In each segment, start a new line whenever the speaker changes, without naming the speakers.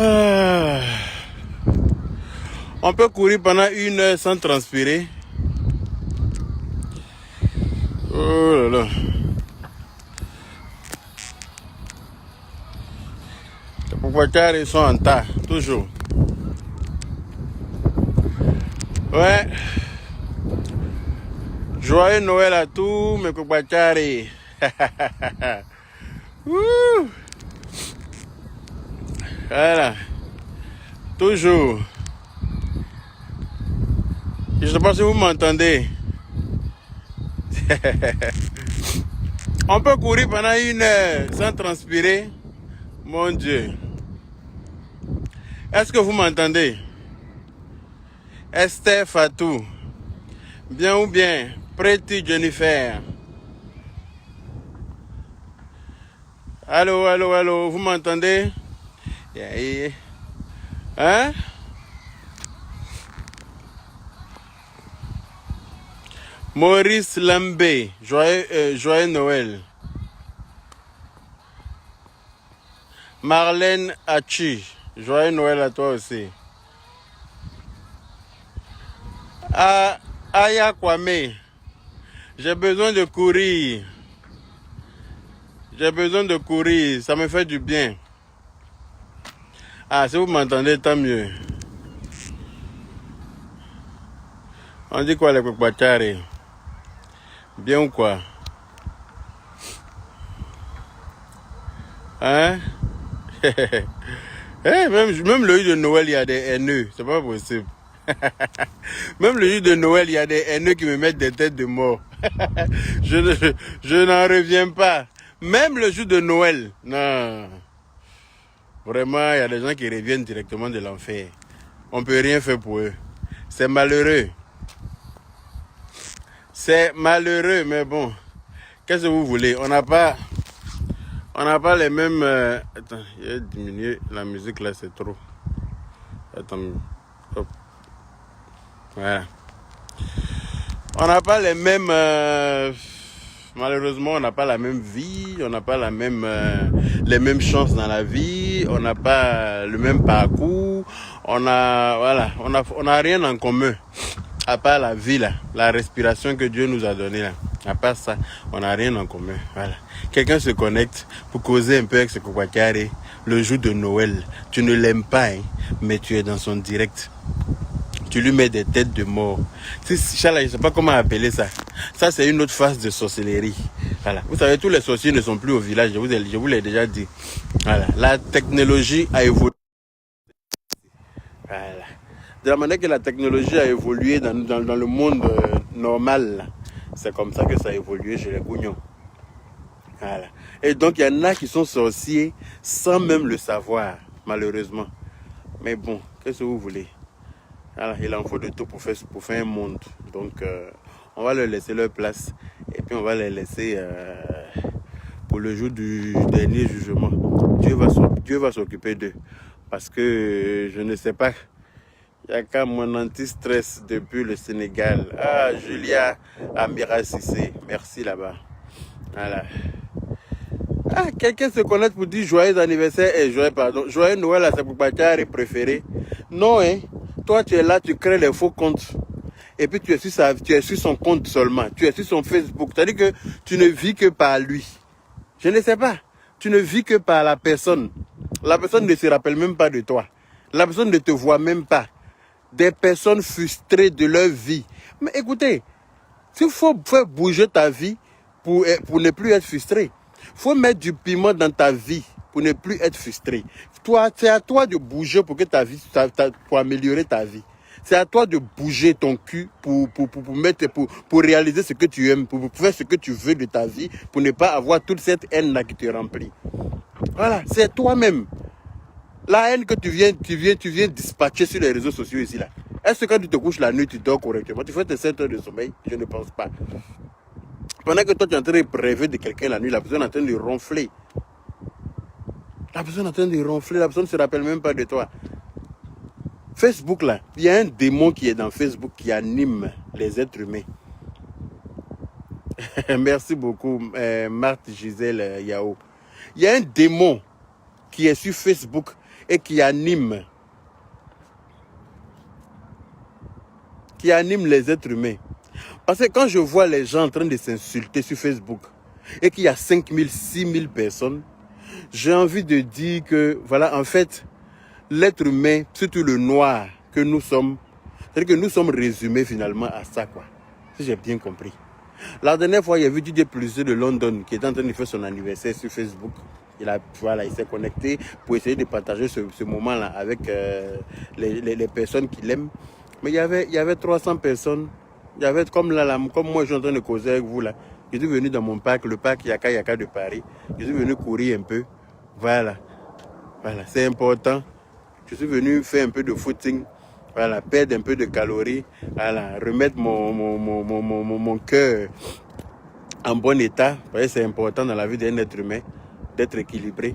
Ah. On peut courir pendant 1 heure sans transpirer. Oh là là. Les propriétaires sont en tas, toujours. Ouais. Joyeux Noël à tous mes propriétaires. Voilà. Toujours. Je ne sais pas si vous m'entendez. On peut courir pendant 1 heure sans transpirer. Mon Dieu. Est-ce que vous m'entendez? Esther Fatou. Bien ou bien? Pretty Jennifer. Allô, allô, allô. Vous m'entendez? Hein? Maurice Lambé. Joyeux Noël. Marlène Hachi. Joyeux Noël à toi aussi. Aya Kwame. J'ai besoin de courir. J'ai besoin de courir. Ça me fait du bien. Ah, si vous m'entendez, tant mieux. On dit quoi les Kwakbatari? Bien ou quoi? Hein? Même le jour de Noël, il y a des haineux. C'est pas possible. Même le jour de Noël, il y a des haineux qui me mettent des têtes de mort. Je n'en reviens pas. Même le jour de Noël. Non. Vraiment, il y a des gens qui reviennent directement de l'enfer. On ne peut rien faire pour eux. C'est malheureux. C'est malheureux, mais bon. Qu'est-ce que vous voulez? On n'a pas les mêmes... Attends, il a diminué la musique là, c'est trop. Attends. Hop. Voilà. On n'a pas les mêmes... malheureusement, on n'a pas la même vie. On n'a pas les mêmes chances dans la vie. On n'a pas le même parcours. On n'a rien en commun. À part la vie là, la respiration que Dieu nous a donnée là. À part ça, on n'a rien en commun. Voilà. Quelqu'un se connecte pour causer un peu avec ce Kwakbatari le jour de Noël. Tu ne l'aimes pas, hein, mais tu es dans son direct. Tu lui mets des têtes de mort. Je ne sais pas comment appeler ça. Ça, c'est une autre phase de sorcellerie. Voilà. Vous savez, tous les sorciers ne sont plus au village. Je vous l'ai déjà dit. Voilà. La technologie a évolué. Voilà. De la manière que la technologie a évolué dans le monde normal, c'est comme ça que ça a évolué chez les Gougnons. Voilà. Et donc, il y en a qui sont sorciers sans même le savoir, malheureusement. Mais bon, qu'est-ce que vous voulez? Voilà, il en faut de tout pour faire un monde. Donc, on va leur laisser leur place. Et puis, on va les laisser pour le jour du dernier jugement. Dieu va s'occuper d'eux. Parce que je ne sais pas. Il n'y a qu'à mon anti-stress depuis le Sénégal. Ah, Julia Amira Sissé. Merci là-bas. Voilà. Ah, quelqu'un se connecte pour dire joyeux anniversaire et joyeux Noël à sa Kwakbatari préféré. Non, hein. Toi, tu es là, tu crées les faux comptes. Et puis, tu es sur son compte seulement. Tu es sur son Facebook. C'est-à-dire que tu ne vis que par lui. Je ne sais pas. Tu ne vis que par la personne. La personne ne se rappelle même pas de toi. La personne ne te voit même pas. Des personnes frustrées de leur vie. Mais écoutez, s'il faut faire bouger ta vie pour ne plus être frustré, il faut mettre du piment dans ta vie pour ne plus être frustré. Toi, c'est à toi de bouger pour que pour améliorer ta vie. C'est à toi de bouger ton cul pour réaliser ce que tu aimes, pour faire ce que tu veux de ta vie, pour ne pas avoir toute cette haine-là qui te remplit. Voilà, c'est toi-même. La haine que tu viens dispatcher sur les réseaux sociaux ici là. Est-ce que quand tu te couches la nuit, tu dors correctement? Tu fais tes 7 heures de sommeil? Je ne pense pas. Pendant que toi tu es en train de rêver de quelqu'un la nuit, la personne est en train de ronfler. La personne est en train de ronfler, la personne ne se rappelle même pas de toi. Facebook là, il y a un démon qui est dans Facebook qui anime les êtres humains. Merci beaucoup, Marthe Gisèle Yao. Il y a un démon qui est sur Facebook et qui anime les êtres humains. Parce que quand je vois les gens en train de s'insulter sur Facebook et qu'il y a 5 000, 6 000 personnes, j'ai envie de dire que, voilà, en fait, l'être humain, surtout le noir que nous sommes, c'est-à-dire que nous sommes résumés finalement à ça, quoi. Si j'ai bien compris. La dernière fois, il y a vu DJ Plus de London qui était en train de faire son anniversaire sur Facebook. Il s'est connecté pour essayer de partager ce moment-là avec les personnes qu'il aime. Mais il y avait 300 personnes. Il y avait comme moi, je suis en train de causer avec vous là. Je suis venu dans mon parc, le parc Yaka Yaka de Paris. Je suis venu courir un peu. Voilà, c'est important. Je suis venu faire un peu de footing. Voilà, perdre un peu de calories. Voilà, remettre mon cœur en bon état. Vous voyez, c'est important dans la vie d'un être humain d'être équilibré.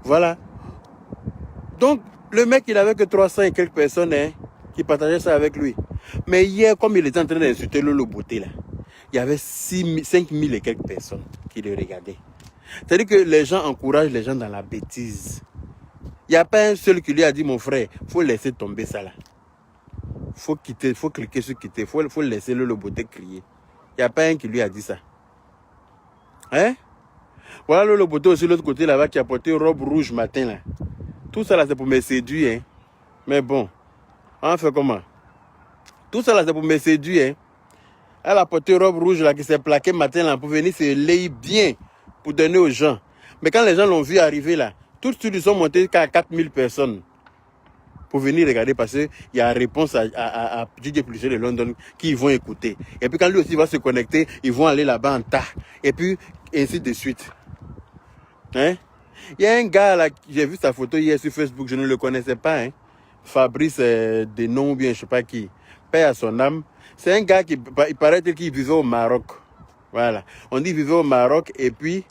Voilà. Donc, le mec, il avait que 300 et quelques personnes qui partageaient ça avec lui. Mais hier, comme il était en train d'insulter Lolo Beauté, là, il y avait 5 000 et quelques personnes qui le regardaient. C'est-à-dire que les gens encouragent les gens dans la bêtise. Il n'y a pas un seul qui lui a dit, mon frère, il faut laisser tomber ça là. Faut quitter, faut cliquer sur quitter, faut laisser le Beauté crier. Il n'y a pas un qui lui a dit ça. Hein? Voilà le Beauté aussi, l'autre côté là-bas, qui a porté une robe rouge matin là. Tout ça là, c'est pour me séduire. Hein? Mais bon, on fait comment? Tout ça là, c'est pour me séduire. Hein? Elle a porté une robe rouge là, qui s'est plaquée matin là, pour venir se layer bien, pour donner aux gens. Mais quand les gens l'ont vu arriver là, tout de suite, ils sont montés à 4000 personnes. Pour venir regarder parce qu'il y a réponse à DJ Plus de London qui vont écouter. Et puis quand lui aussi va se connecter, ils vont aller là-bas en tas. Et puis ainsi de suite. Hein? Il y a un gars là, j'ai vu sa photo hier sur Facebook, je ne le connaissais pas. Hein? Fabrice Denon ou bien je ne sais pas qui. Paix à son âme. C'est un gars qui, il paraît qu'il vivait au Maroc. Voilà. On dit qu'il vivait au Maroc et puis...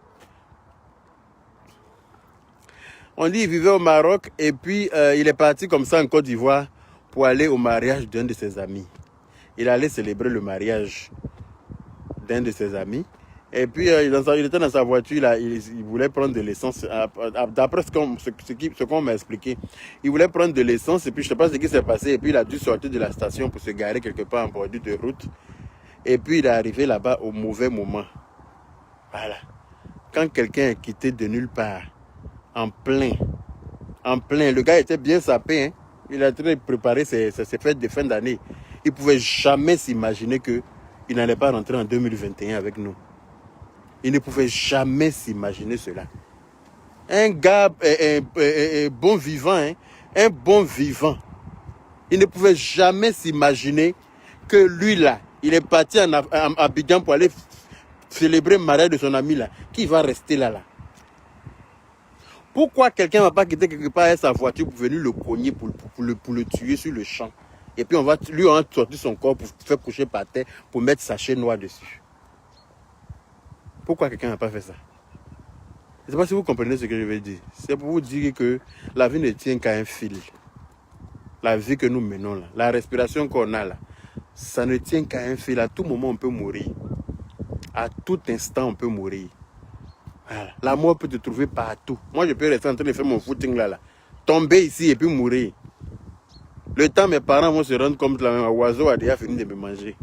On dit qu'il vivait au Maroc et puis il est parti comme ça en Côte d'Ivoire pour aller au mariage d'un de ses amis. Il allait célébrer le mariage d'un de ses amis. Et puis il était dans sa voiture, là, il voulait prendre de l'essence. D'après ce qu'on m'a expliqué, il voulait prendre de l'essence et puis je ne sais pas ce qui s'est passé. Et puis il a dû sortir de la station pour se garer quelque part en bordure de route. Et puis il est arrivé là-bas au mauvais moment. Voilà. Quand quelqu'un est quitté de nulle part, en plein. Le gars était bien sapé. Hein? Il a très préparé ses fêtes de fin d'année. Il ne pouvait jamais s'imaginer qu'il n'allait pas rentrer en 2021 avec nous. Il ne pouvait jamais s'imaginer cela. Un gars bon vivant, hein? Un bon vivant. Il ne pouvait jamais s'imaginer que lui là, il est parti à Abidjan pour aller célébrer le mariage de son ami là. Qui va rester là? Pourquoi quelqu'un ne va pas quitter quelque part sa voiture pour venir le cogner, pour le tuer sur le champ? Et puis on va sortir son corps pour faire coucher par terre, pour mettre sa chaîne noire dessus. Pourquoi quelqu'un n'a pas fait ça? Je ne sais pas si vous comprenez ce que je veux dire. C'est pour vous dire que la vie ne tient qu'à un fil. La vie que nous menons là, la respiration qu'on a là, ça ne tient qu'à un fil. À tout moment on peut mourir. À tout instant on peut mourir. Voilà. La mort peut te trouver partout. Moi, je peux rester en train de faire mon footing là. Tomber ici et puis mourir. Le temps, mes parents vont se rendre compte là, un oiseau a déjà fini de me manger.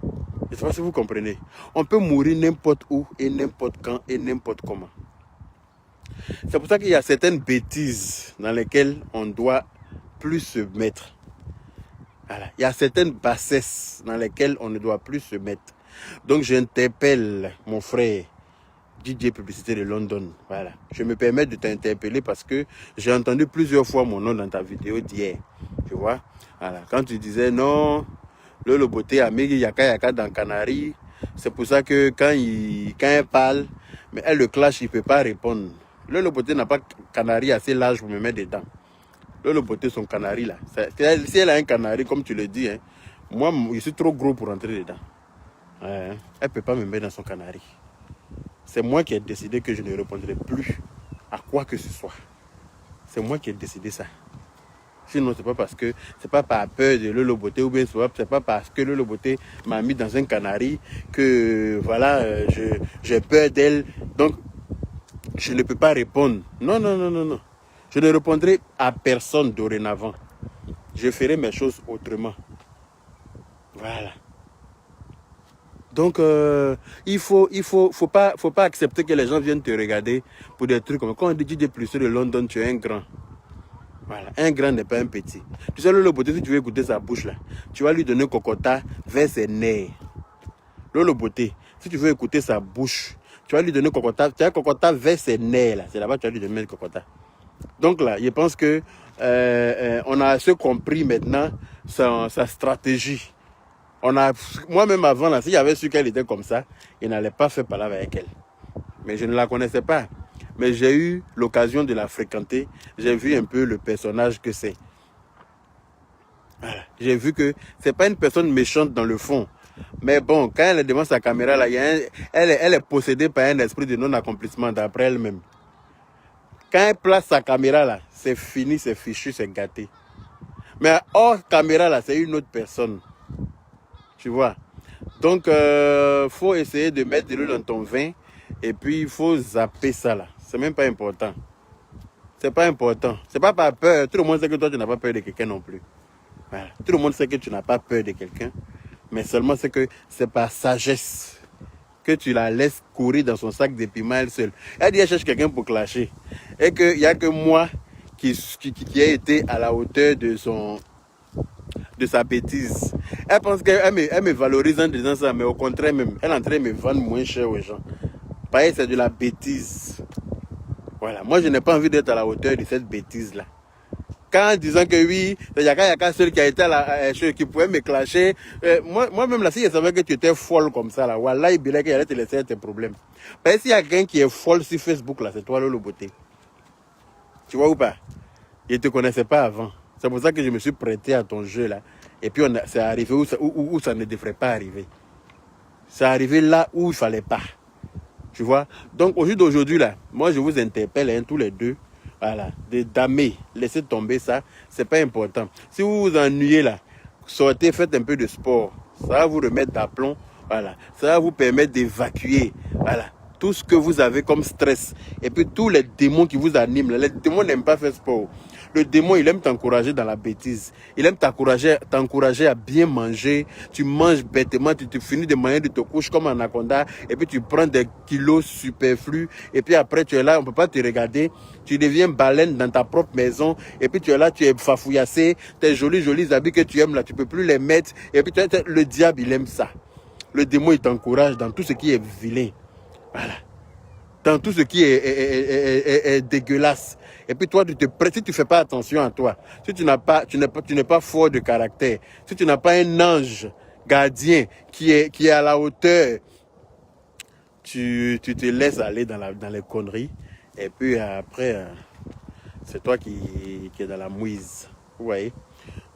Je ne sais pas si vous comprenez. On peut mourir n'importe où et n'importe quand et n'importe comment. C'est pour ça qu'il y a certaines bêtises dans lesquelles on doit plus se mettre. Voilà. Il y a certaines bassesses dans lesquelles on ne doit plus se mettre. Donc, j'interpelle mon frère DJ Publicité de London. Voilà. Je me permets de t'interpeller parce que j'ai entendu plusieurs fois mon nom dans ta vidéo d'hier. Tu vois? Voilà. Quand tu disais non, le Beauté a mis Yaka Yaka dans Canary. C'est pour ça que quand il parle, mais elle le clash, il ne peut pas répondre. Le Beauté n'a pas Canary assez large pour me mettre dedans. Le Beauté, son Canary là. Si elle a un Canary, comme tu le dis, hein, moi, je suis trop gros pour rentrer dedans. Elle ne peut pas me mettre dans son Canary. C'est moi qui ai décidé que je ne répondrai plus à quoi que ce soit. C'est moi qui ai décidé ça. Sinon, c'est pas parce que c'est pas par peur de Lolo Beauté ou bien c'est pas parce que Lolo Beauté m'a mis dans un Canary que voilà, j'ai peur d'elle. Donc, je ne peux pas répondre. Non. Je ne répondrai à personne dorénavant. Je ferai mes choses autrement. Voilà. Donc, il faut pas accepter que les gens viennent te regarder pour des trucs comme quand on dit DJ Plus de London, tu es un grand. Voilà, un grand n'est pas un petit. Tu sais, Lolo Beauté, si tu veux écouter sa bouche là, tu vas lui donner cocota vers ses nerfs. Lolo Beauté, si tu veux écouter sa bouche, tu vas lui donner cocota, tu as cocota vers ses nerfs là. C'est là-bas que tu vas lui donner cocota. Donc là, je pense que on a assez compris maintenant sa stratégie. Moi-même avant, là, si j'avais su qu'elle était comme ça, il n'allait pas faire parler avec elle. Mais je ne la connaissais pas. Mais j'ai eu l'occasion de la fréquenter. J'ai vu un peu le personnage que c'est. Voilà. J'ai vu que c'est pas une personne méchante dans le fond. Mais bon, quand elle est devant sa caméra, là, elle est possédée par un esprit de non-accomplissement d'après elle-même. Quand elle place sa caméra, là, c'est fini, c'est fichu, c'est gâté. Mais hors caméra, là, c'est une autre personne. Tu vois. Donc, faut essayer de mettre de l'eau dans ton vin. Et puis, il faut zapper ça, là. C'est même pas important. C'est pas important. C'est pas par peur. Tout le monde sait que toi, tu n'as pas peur de quelqu'un non plus. Voilà. Tout le monde sait que tu n'as pas peur de quelqu'un. Mais seulement c'est que c'est par sagesse que tu la laisses courir dans son sac de piment elle seule. Elle dit elle cherche quelqu'un pour clasher. Et qu'il n'y a que moi qui ai été à la hauteur de sa bêtise. Elle pense qu'elle me valorise en disant ça, mais au contraire même, elle est en train de me vendre moins cher aux gens. Pareil, c'est de la bêtise. Voilà, moi je n'ai pas envie d'être à la hauteur de cette bêtise-là. Quand disant que oui, c'est Yaka seul qui a été à la qui pouvait me clasher. Moi-même là, si je savais que tu étais folle comme ça, là, voilà, il dirait qu'il allait te laisser tes problèmes. Mais s'il y a quelqu'un qui est folle sur Facebook, là, c'est toi, Lolo Beauté. Tu vois ou pas? Je ne te connaissais pas avant. C'est pour ça que je me suis prêté à ton jeu, là. Et puis, c'est arrivé où ça ne devrait pas arriver. C'est arrivé là où il ne fallait pas. Tu vois? Donc, au jour d'aujourd'hui, là, moi, je vous interpelle, hein, tous les deux. Voilà, de damer, laissez tomber ça, c'est pas important. Si vous vous ennuyez là, sortez, faites un peu de sport. Ça va vous remettre d'aplomb, voilà. Ça va vous permettre d'évacuer, voilà, tout ce que vous avez comme stress. Et puis tous les démons qui vous animent, les démons n'aiment pas faire sport. Le démon, il aime t'encourager dans la bêtise. Il aime t'encourager à bien manger. Tu manges bêtement, tu te finis de manger, de te couches comme un anaconda. Et puis tu prends des kilos superflus. Et puis après, tu es là, on ne peut pas te regarder. Tu deviens baleine dans ta propre maison. Et puis tu es là, tu es fafouillassé. Tes jolis habits que tu aimes là, tu ne peux plus les mettre. Et puis le diable, il aime ça. Le démon, il t'encourage dans tout ce qui est vilain. Voilà. Dans tout ce qui est dégueulasse. Et puis toi, si tu ne fais pas attention à toi, si tu n'es pas fort de caractère, si tu n'as pas un ange gardien qui est à la hauteur, tu te laisses aller dans les conneries. Et puis après, c'est toi qui est dans la mouise. Vous voyez?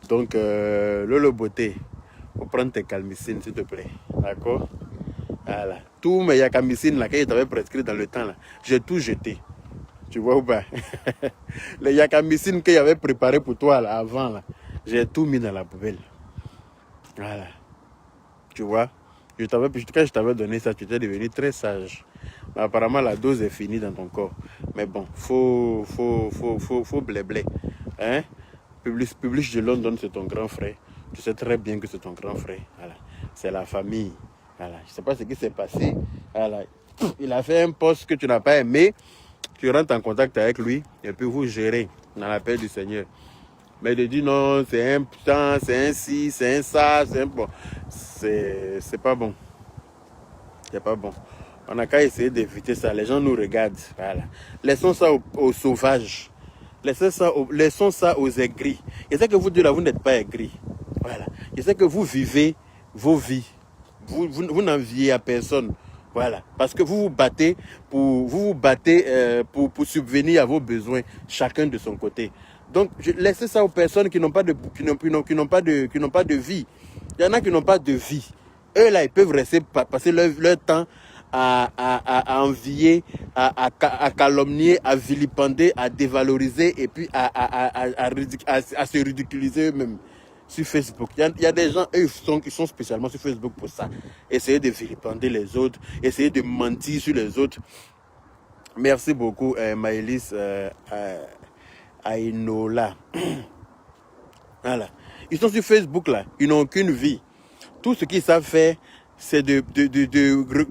Donc, Lolo Beauté, faut prendre tes calmicines, s'il te plaît. D'accord? Voilà. Tout mes yakamicines là, que je t'avais prescrit dans le temps, là, j'ai tout jeté. Tu vois ou pas? Les yakamicines que j'avais préparé pour toi là, avant, là, j'ai tout mis dans la poubelle. Voilà. Tu vois? Quand je t'avais donné ça, tu étais devenu très sage. Mais apparemment, la dose est finie dans ton corps. Mais bon, faut blé. Hein? Publish de London, c'est ton grand frère. Tu sais très bien que c'est ton grand frère. Voilà. C'est la famille. Voilà. Je ne sais pas ce qui s'est passé. Voilà. Il a fait un poste que tu n'as pas aimé. Tu rentres en contact avec lui et puis vous gérez dans la paix du Seigneur. Mais de dire non, c'est un putain, c'est un ci, c'est un ça, c'est un bon. C'est pas bon. C'est pas bon. On n'a qu'à essayer d'éviter ça. Les gens nous regardent. Voilà. Laissons ça aux sauvages. Laissons ça aux aigris. Je sais que vous deux là, vous n'êtes pas aigris. Voilà. Je sais que vous vivez vos vies. Vous n'enviez à personne. Voilà. Parce que vous vous battez pour subvenir à vos besoins, chacun de son côté. Donc, laissez ça aux personnes qui n'ont pas de vie. Il y en a qui n'ont pas de vie. Eux là, ils peuvent passer leur temps à envier, à calomnier, à vilipender, à dévaloriser et puis à se ridiculiser eux-mêmes sur Facebook. Il y a des gens, eux, qui sont spécialement sur Facebook pour ça. Essayer de vilipender les autres, essayer de mentir sur les autres. Merci beaucoup, Maëlys. à Enola. Voilà. Ils sont sur Facebook là, ils n'ont aucune vie. Tout ce qu'ils savent faire, c'est de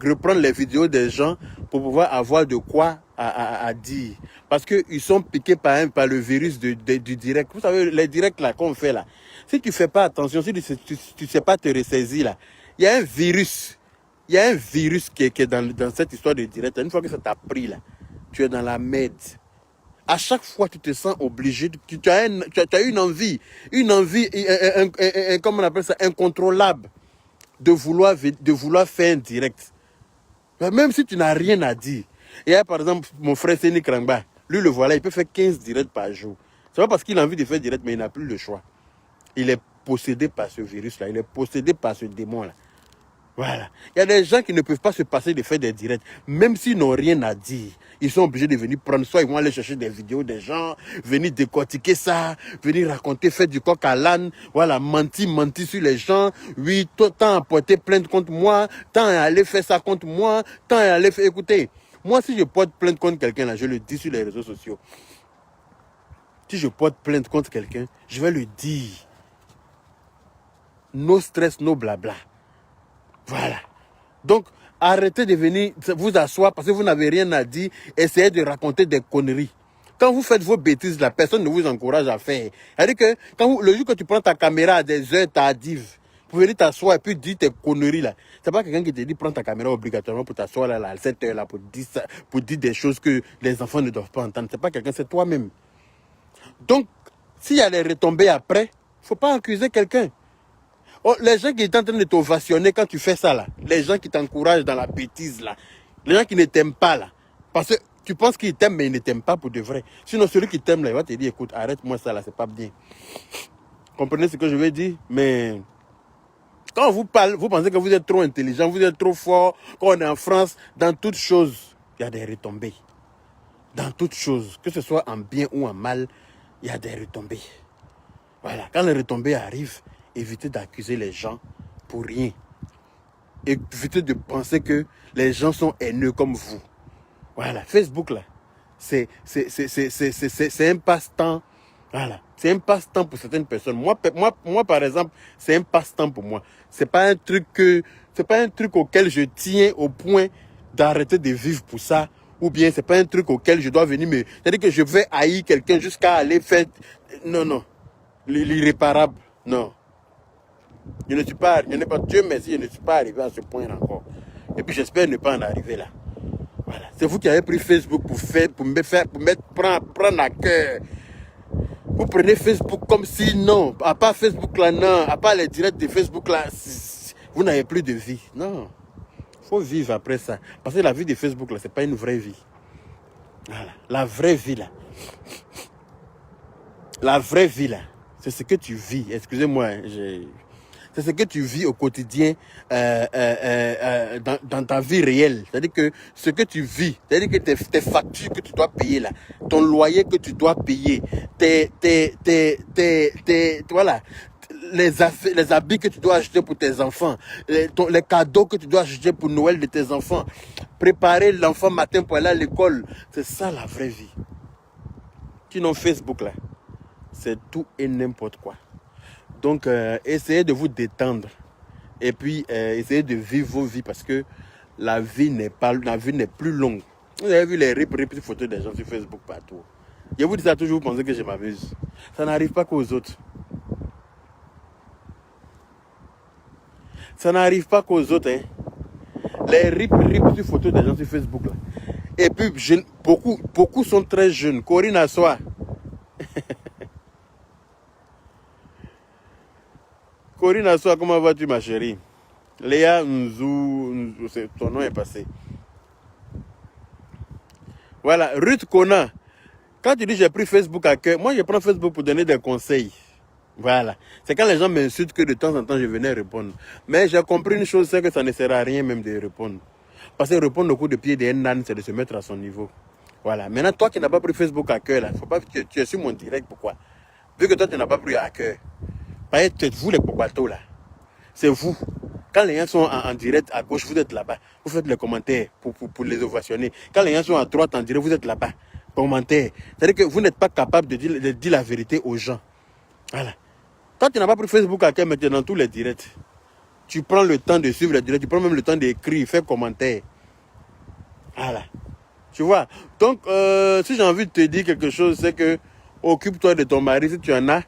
reprendre les vidéos des gens pour pouvoir avoir de quoi à dire. Parce qu'ils sont piqués par le virus du direct. Vous savez, les directs là qu'on fait là, si tu ne fais pas attention, si tu ne sais pas te ressaisir là, il y a un virus. Il y a un virus qui est dans cette histoire de direct. Une fois que ça t'a pris là, tu es dans la merde. À chaque fois, tu te sens obligé, tu as une envie, comment on appelle ça, incontrôlable de vouloir faire un direct. Même si tu n'as rien à dire. Il y a par exemple mon frère Séni Krangba, lui le voilà, il peut faire 15 directs par jour. C'est pas parce qu'il a envie de faire direct, mais il n'a plus le choix. Il est possédé par ce virus-là, il est possédé par ce démon-là. Voilà. Il y a des gens qui ne peuvent pas se passer de faire des directs, même s'ils n'ont rien à dire. Ils sont obligés de venir prendre, soit ils vont aller chercher des vidéos des gens, venir décortiquer ça, venir raconter, faire du coq à l'âne, voilà, mentir sur les gens. Oui, tant à porter plainte contre moi, tant à aller faire ça contre moi, tant à aller faire... Écoutez, moi si je porte plainte contre quelqu'un, là, je le dis sur les réseaux sociaux. Si je porte plainte contre quelqu'un, je vais le dire. No stress, no blabla. Voilà. Donc, arrêtez de venir vous asseoir parce que vous n'avez rien à dire. Essayez de raconter des conneries. Quand vous faites vos bêtises, la personne ne vous encourage à faire. C'est-à-dire que le jour que tu prends ta caméra à des heures tardives, pour venir t'asseoir et puis dire tes conneries là, c'est pas quelqu'un qui te dit prends ta caméra obligatoirement pour t'asseoir là, à cette heure là, pour dire des choses que les enfants ne doivent pas entendre. C'est pas quelqu'un, c'est toi-même. Donc, s'il y a des retombées après, il ne faut pas accuser quelqu'un. Oh, les gens qui sont en train de t'ovationner quand tu fais ça là, les gens qui t'encouragent dans la bêtise là, les gens qui ne t'aiment pas là, parce que tu penses qu'ils t'aiment mais ils ne t'aiment pas pour de vrai. Sinon celui qui t'aime là, il va te dire écoute, arrête-moi ça là, c'est pas bien. Comprenez ce que je veux dire? Mais quand on vous parle, vous pensez que vous êtes trop intelligent, vous êtes trop fort. Quand on est en France, dans toutes choses, il y a des retombées. Dans toutes choses, que ce soit en bien ou en mal, il y a des retombées. Voilà, quand les retombées arrivent, évitez d'accuser les gens pour rien. Évitez de penser que les gens sont haineux comme vous. Voilà, Facebook là, c'est un passe-temps. Voilà, c'est un passe-temps pour certaines personnes. Moi par exemple, c'est un passe-temps pour moi. C'est pas un truc auquel je tiens au point d'arrêter de vivre pour ça. Ou bien c'est pas un truc auquel je dois venir me... C'est-à-dire que je vais haïr quelqu'un jusqu'à aller faire... Non. L'irréparable, non. Je ne pas, Dieu merci, je ne suis pas arrivé à ce point encore. Et puis j'espère ne pas en arriver là. Voilà. C'est vous qui avez pris Facebook prendre à cœur. Vous prenez Facebook comme si non, à part Facebook là, non, à part les directs de Facebook là, vous n'avez plus de vie. Non. Il faut vivre après ça. Parce que la vie de Facebook là, c'est pas une vraie vie. Voilà. La vraie vie là. La vraie vie là, c'est ce que tu vis. Excusez-moi, c'est ce que tu vis au quotidien dans ta vie réelle. C'est-à-dire que ce que tu vis, c'est-à-dire que tes factures que tu dois payer là, ton loyer que tu dois payer, voilà, les habits que tu dois acheter pour tes enfants, les cadeaux que tu dois acheter pour Noël de tes enfants, préparer l'enfant matin pour aller à l'école. C'est ça la vraie vie. Sinon Facebook là, c'est tout et n'importe quoi. Donc, essayez de vous détendre. Et puis, essayez de vivre vos vies parce que la vie n'est plus longue. Vous avez vu les rip photos des gens sur Facebook partout. Je vous dis ça toujours, vous pensez que je m'amuse. Ça n'arrive pas qu'aux autres. Ça n'arrive pas qu'aux autres. Hein. Les rip sur photos des gens sur Facebook. Là. Et puis, beaucoup sont très jeunes. Corinne Assoa. Corinne Assoa, comment vas-tu ma chérie? Léa Nzou, ton nom est passé. Voilà, Ruth Kona. Quand tu dis j'ai pris Facebook à cœur, moi je prends Facebook pour donner des conseils. Voilà. C'est quand les gens m'insultent que de temps en temps je venais répondre. Mais j'ai compris une chose, c'est que ça ne sert à rien même de répondre. Parce que répondre au coup de pied d'un âne, c'est de se mettre à son niveau. Voilà. Maintenant, toi qui n'as pas pris Facebook à cœur, là, faut pas, tu es sur mon direct, pourquoi? Vu que toi tu n'as pas pris à cœur. C'est vous les popatos là. C'est vous. Quand les gens sont en direct à gauche, vous êtes là-bas. Vous faites les commentaires pour les ovationner. Quand les gens sont à droite en direct, vous êtes là-bas. commentaires. C'est-à-dire que vous n'êtes pas capable de dire la vérité aux gens. Voilà. Quand tu n'as pas pris Facebook à quel mettre dans tous les directs, tu prends le temps de suivre les directs, tu prends même le temps d'écrire, faire commentaire. Voilà. Tu vois. Donc, si j'ai envie de te dire quelque chose, c'est que occupe-toi de ton mari si tu en as,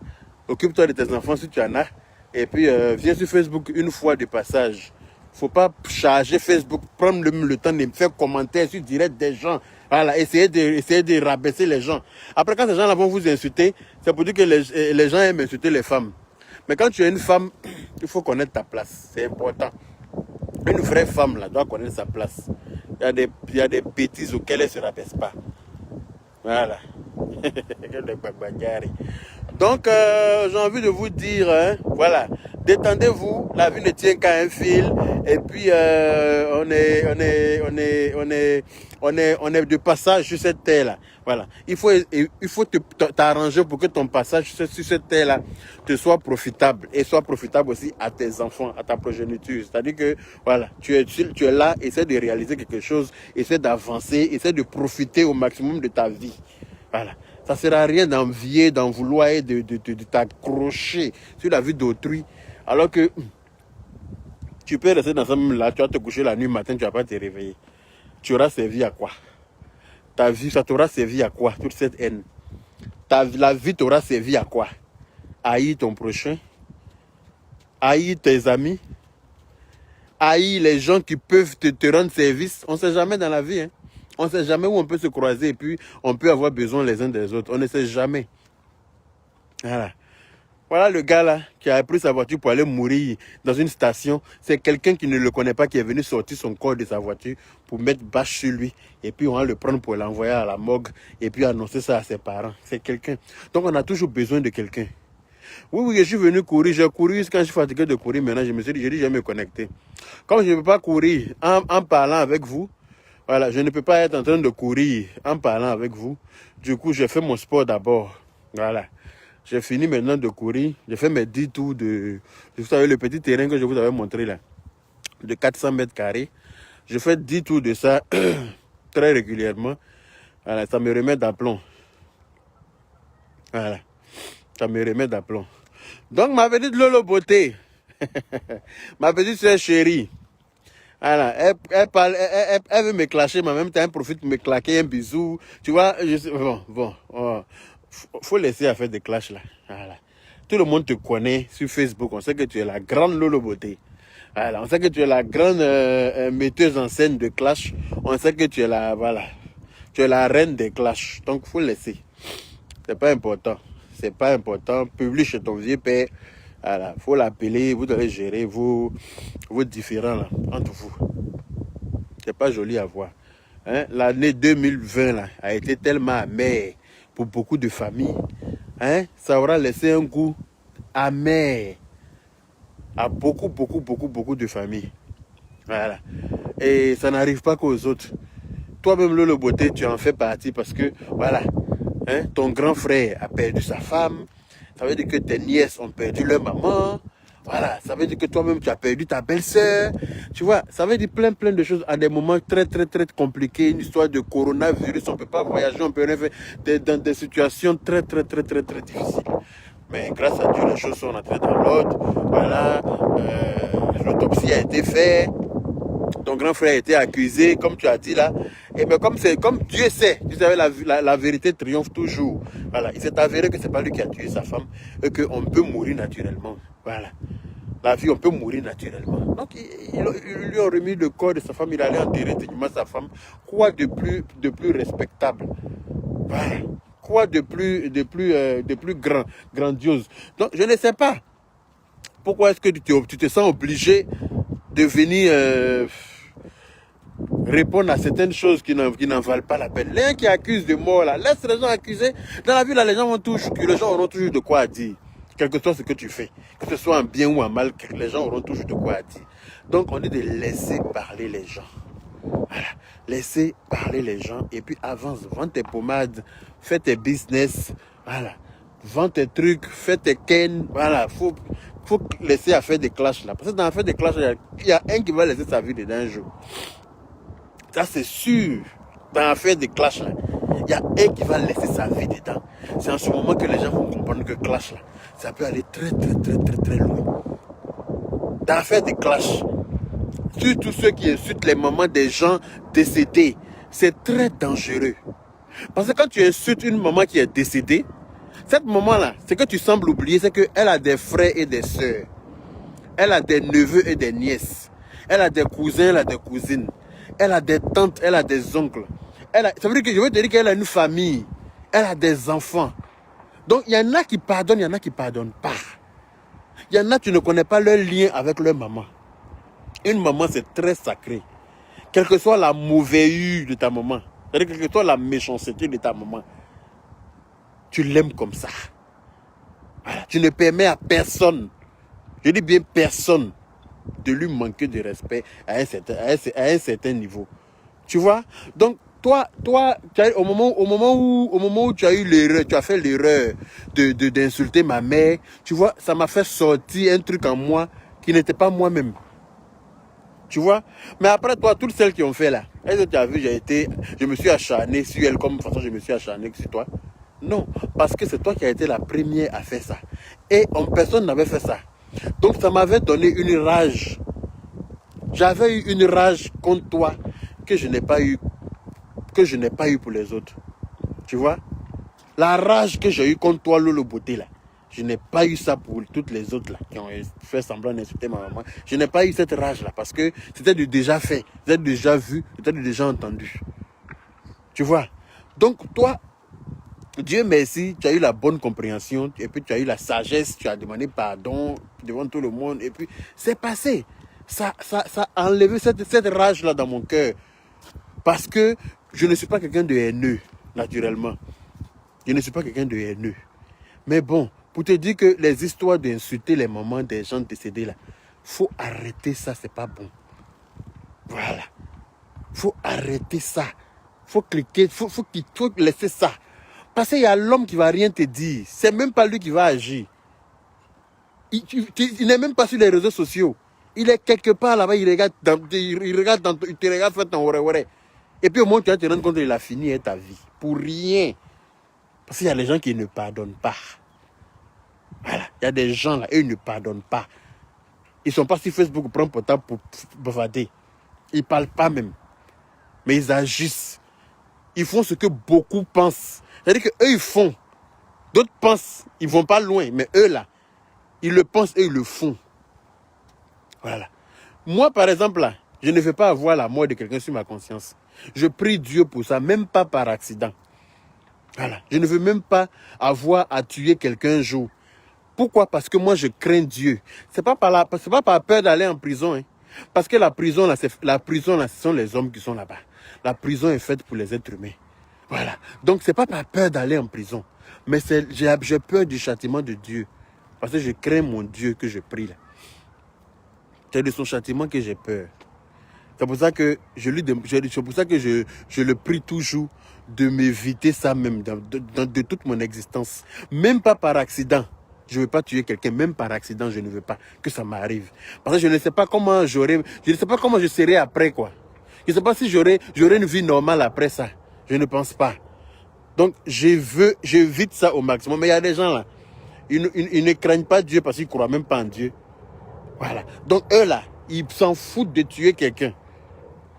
occupe-toi de tes enfants si tu en as, et puis viens sur Facebook une fois de passage. Faut pas charger Facebook, prendre le temps de faire commentaire sur direct des gens. Voilà, essayer de rabaisser les gens. Après, quand ces gens-là vont vous insulter, c'est pour dire que les gens aiment insulter les femmes. Mais quand tu es une femme, il faut connaître ta place. C'est important. Une vraie femme là, doit connaître sa place. Il y a des bêtises auxquelles elle ne se rabaisse pas. Voilà. Donc, j'ai envie de vous dire, hein, voilà, détendez-vous, la vie ne tient qu'à un fil, et puis on est de passage sur cette terre-là. Voilà, il faut t'arranger pour que ton passage sur cette terre-là te soit profitable, et soit profitable aussi à tes enfants, à ta progéniture. C'est-à-dire que, voilà, tu es là, essaie de réaliser quelque chose, essaie d'avancer, essaie de profiter au maximum de ta vie. Voilà. Ça ne sert à rien d'envier, d'en vouloir et de t'accrocher sur la vie d'autrui. Alors que tu peux rester dans ce même-là, tu vas te coucher la nuit, matin, tu ne vas pas te réveiller. Tu auras servi à quoi? Ta vie, ça t'aura servi à quoi, toute cette haine? La vie t'aura servi à quoi? Haïr ton prochain? Haïr tes amis? Haïr les gens qui peuvent te rendre service? On ne sait jamais dans la vie, hein. On ne sait jamais où on peut se croiser et puis on peut avoir besoin les uns des autres. On ne sait jamais. Voilà. Voilà le gars là qui a pris sa voiture pour aller mourir dans une station. C'est quelqu'un qui ne le connaît pas qui est venu sortir son corps de sa voiture pour mettre bâche sur lui. Et puis on va le prendre pour l'envoyer à la morgue et puis annoncer ça à ses parents. C'est quelqu'un. Donc on a toujours besoin de quelqu'un. Oui, je suis venu courir. J'ai couru quand je suis fatigué de courir. Maintenant, je me suis dit, je vais me connecter. Comme je ne peux pas courir en parlant avec vous, voilà, je ne peux pas être en train de courir en parlant avec vous. Du coup, j'ai fait mon sport d'abord. Voilà. J'ai fini maintenant de courir. J'ai fait mes 10 tours de... Vous savez, le petit terrain que je vous avais montré là, de 400 mètres carrés. Je fais 10 tours de ça très régulièrement. Voilà, ça me remet d'aplomb. Voilà. Ça me remet d'aplomb. Donc, ma petite Lolo Beauté, ma petite soeur chérie, voilà, elle veut me clasher, mais en même temps, elle profite pour me claquer un bisou. Tu vois, faut laisser à faire des clashs là. Voilà. Tout le monde te connaît sur Facebook. On sait que tu es la grande Lolo Beauté. Voilà. On sait que tu es la grande metteuse en scène de clash. On sait que tu es tu es la reine des clashs. Donc, faut laisser. C'est pas important. C'est pas important. Publie chez ton vieux père. Voilà, faut l'appeler, vous devez gérer vos différends là, entre vous. C'est pas joli à voir. Hein? L'année 2020 là, a été tellement amère pour beaucoup de familles. Hein? Ça aura laissé un goût amer à beaucoup de familles. Voilà. Et ça n'arrive pas qu'aux autres. Toi-même, Lolo Beauté, tu en fais partie parce que, voilà, hein, ton grand frère a perdu sa femme. Ça veut dire que tes nièces ont perdu leur maman. Voilà, ça veut dire que toi-même, tu as perdu ta belle-sœur. Tu vois, ça veut dire plein de choses à des moments très compliqués. Une histoire de coronavirus, on ne peut pas voyager, on peut rien faire. Dans des situations très difficiles. Mais grâce à Dieu, les choses sont entrées dans l'ordre. Voilà, l'autopsie a été faite. Ton grand frère a été accusé, comme tu as dit là. Et bien comme Dieu sait, vous savez, la vérité triomphe toujours. Voilà, il s'est avéré que ce n'est pas lui qui a tué sa femme et qu'on peut mourir naturellement. Voilà. La vie, on peut mourir naturellement. Donc, ils lui ont remis le corps de sa femme, il allait enterrer dignement sa femme. Quoi de plus respectable? Voilà. Quoi de plus grandiose? Donc, je ne sais pas. Pourquoi est-ce que tu te sens obligé de venir répondre à certaines choses qui n'en valent pas la peine. L'un qui accuse de mort, là, laisse les gens accuser. Dans la vie, là, les gens auront toujours de quoi dire. Quel que soit ce que tu fais, que ce soit en bien ou en mal, les gens auront toujours de quoi dire. Donc, on dit de laisser parler les gens. Voilà. Laisser parler les gens et puis avance. Vends tes pommades, fais tes business. Voilà. Vends tes trucs, fais tes ken. Voilà. Faut laisser à faire des clashs là. Parce que dans l'affaire des clashs, il y a un qui va laisser sa vie dedans un jour. Ça, c'est sûr. Dans l'affaire des clashs là. il y a un qui va laisser sa vie dedans. C'est en ce moment que les gens vont comprendre que clash là, ça peut aller très loin. Dans l'affaire des clashs, surtout ceux qui insultent les mamans des gens décédés, c'est très dangereux. Parce que quand tu insultes une maman qui est décédée, cette maman-là, ce que tu sembles oublier, c'est qu'elle a des frères et des sœurs. Elle a des neveux et des nièces. Elle a des cousins, elle a des cousines. Elle a des tantes, elle a des oncles. Ça veut dire que je veux te dire qu'elle a une famille. Elle a des enfants. Donc, il y en a qui pardonnent, il y en a qui ne pardonnent pas. Il y en a qui ne connaissent pas leur lien avec leur maman. Une maman, c'est très sacré. Quelle que soit la mauvaise de ta maman, c'est-à-dire quelle que soit la méchanceté de ta maman, tu l'aimes comme ça. Voilà. Tu ne permets à personne, je dis bien personne, de lui manquer de respect à un certain niveau. Tu vois? Donc, toi, au moment où tu as eu l'erreur, tu as fait l'erreur d'insulter ma mère, tu vois, ça m'a fait sortir un truc en moi qui n'était pas moi-même. Tu vois? Mais après toi, toutes celles qui ont fait là, est-ce que tu as vu, je me suis acharné sur elle comme de toute façon je me suis acharné sur toi? Non, parce que c'est toi qui as été la première à faire ça. Et personne n'avait fait ça. Donc ça m'avait donné une rage. J'avais eu une rage contre toi que je n'ai pas eu pour les autres. Tu vois? La rage que j'ai eue contre toi, Lolo Beauté, là, je n'ai pas eu ça pour toutes les autres là, qui ont fait semblant d'insulter ma maman. Je n'ai pas eu cette rage-là parce que c'était du déjà fait, c'était déjà vu, c'était du déjà entendu. Tu vois? Donc toi, Dieu merci, tu as eu la bonne compréhension et puis tu as eu la sagesse, tu as demandé pardon devant tout le monde et puis c'est passé. Ça a enlevé cette rage-là dans mon cœur. Parce que je ne suis pas quelqu'un de haineux, naturellement. Je ne suis pas quelqu'un de haineux. Mais bon, pour te dire que les histoires d'insulter les mamans des gens décédés là, faut arrêter ça, c'est pas bon. Voilà. Faut arrêter ça. Faut cliquer, faut laisser ça. Parce qu'il y a l'homme qui va rien te dire. C'est même pas lui qui va agir. Il n'est même pas sur les réseaux sociaux. Il est quelque part là-bas, il te regarde faire ton ouais. Et puis au moins tu vas te rendre compte qu'il a fini ta vie. Pour rien. Parce qu'il y a les gens qui ne pardonnent pas. Voilà. Il y a des gens là, eux, ils ne pardonnent pas. Ils ne sont pas sur Facebook pour prendre portable pour bavader. Ils ne parlent pas même. Mais ils agissent. Ils font ce que beaucoup pensent. C'est-à-dire qu'eux, ils font. D'autres pensent, ils ne vont pas loin. Mais eux, là, ils le pensent et ils le font. Voilà. Moi, par exemple, là, je ne veux pas avoir la mort de quelqu'un sur ma conscience. Je prie Dieu pour ça, même pas par accident. Voilà. Je ne veux même pas avoir à tuer quelqu'un un jour. Pourquoi? Parce que moi, je crains Dieu. C'est pas par peur d'aller en prison. Hein. Parce que la prison, là, ce sont les hommes qui sont là-bas. La prison est faite pour les êtres humains. Voilà. Donc, c'est pas par peur d'aller en prison. Mais j'ai peur du châtiment de Dieu. Parce que je crains mon Dieu que je prie là. C'est de son châtiment que j'ai peur. C'est pour ça que je le prie toujours de m'éviter ça même de toute mon existence. Même pas par accident. Je ne veux pas tuer quelqu'un, même par accident, je ne veux pas que ça m'arrive. Parce que je ne sais pas comment je ne sais pas comment je serai après quoi. Je ne sais pas si j'aurai une vie normale après ça. Je ne pense pas. Donc j'évite ça au maximum. Mais il y a des gens là, ils ne craignent pas Dieu parce qu'ils ne croient même pas en Dieu. Voilà. Donc eux là, ils s'en foutent de tuer quelqu'un.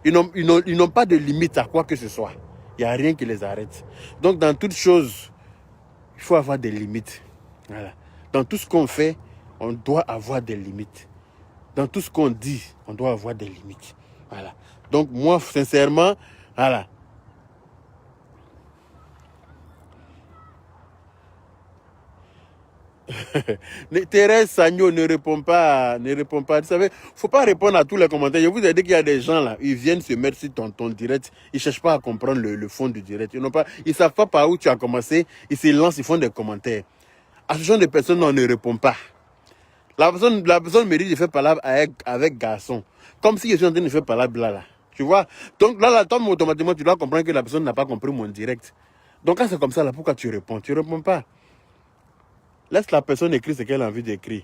Ils n'ont pas de limite à quoi que ce soit. Il n'y a rien qui les arrête. Donc dans toute chose, il faut avoir des limites. Voilà. Dans tout ce qu'on fait, on doit avoir des limites. Dans tout ce qu'on dit, on doit avoir des limites. Voilà. Donc moi, sincèrement, voilà. Thérèse Sagno ne répond pas. Vous savez, il ne faut pas répondre à tous les commentaires. Je vous ai dit qu'il y a des gens là, ils viennent se mettre sur ton direct. Ils ne cherchent pas à comprendre le fond du direct. Ils ne savent pas par où tu as commencé. Ils se lancent, ils font des commentaires. À ce genre de personnes, on ne répond pas. La personne mérite de faire parler avec garçon. Comme si je suis en train de faire parler là. Tu vois? Donc là, toi, automatiquement, tu dois comprendre que la personne n'a pas compris mon direct. Donc quand c'est comme ça, là, pourquoi tu réponds? Tu ne réponds pas. Laisse la personne écrire ce qu'elle a envie d'écrire.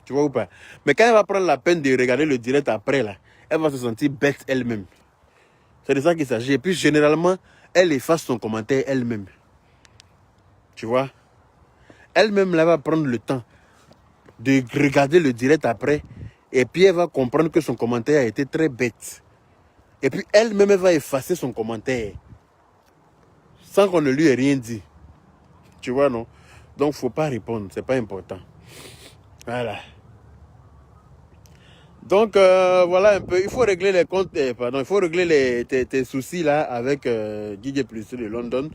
Tu vois ou pas? Mais quand elle va prendre la peine de regarder le direct après, là, elle va se sentir bête elle-même. C'est de ça qu'il s'agit. Et puis, généralement, elle efface son commentaire elle-même. Tu vois? Elle-même, là, va prendre le temps de regarder le direct après. Et puis, elle va comprendre que son commentaire a été très bête. Et puis, elle-même, elle va effacer son commentaire. Sans qu'on ne lui ait rien dit. Tu vois, non? Donc, il ne faut pas répondre. Ce n'est pas important. Voilà. Donc, voilà un peu. Il faut régler les comptes, il faut régler tes soucis là avec DJ Plus de London.